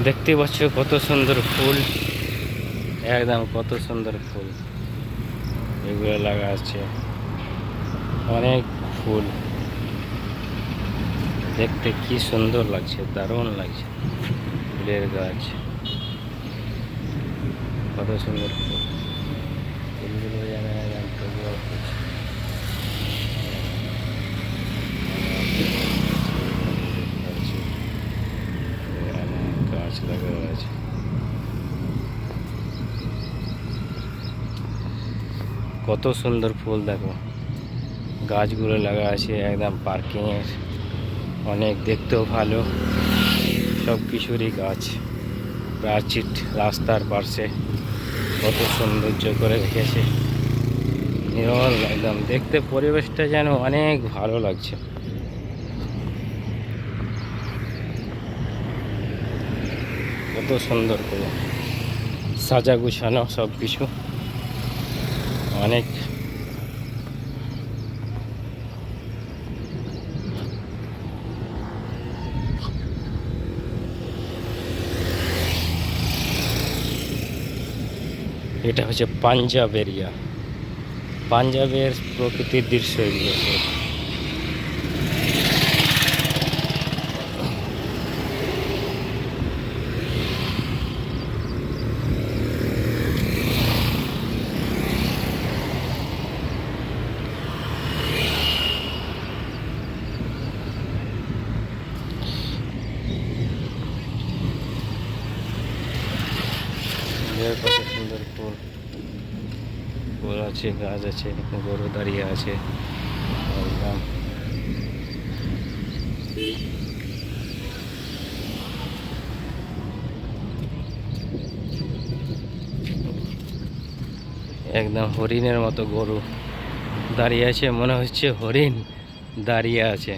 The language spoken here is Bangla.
দেখতে পাচ্ছ কত সুন্দর ফুল, একদম কত সুন্দর ফুল এগুলো লাগা আছে। অনেক ফুল দেখতে কি সুন্দর লাগছে, দারুণ লাগছে। ফুলের গাছ, কত সুন্দর ফুল। ফুলগুলো যেন একদম টগবগ করছে। গাছ লাগা আছে, কত সুন্দর ফুল দেখো। গাছগুলো লাগা আছে একদম পার্কিংয়ের, অনেক দেখতেও ভালো। সব কিছুরই গাছ, প্রাচীর রাস্তার পাশে কত সৌন্দর্য করে রেখেছে। নিরল একদম দেখতে, পরিবেশটা যেন অনেক ভালো লাগছে। কত সুন্দর করে সাজা গুছানো সব কিছু, অনেক। এটা হচ্ছে পাঞ্জাব এরিয়া, পাঞ্জাবের প্রকৃতির দৃশ্য এগুলো সব। কত সুন্দর ফুল, ফুল আছে, গাছ আছে, গরু দাঁড়িয়ে আছে একদম। একদম হরিণের মতো গরু দাঁড়িয়ে আছে, মনে হচ্ছে হরিণ দাঁড়িয়ে আছে।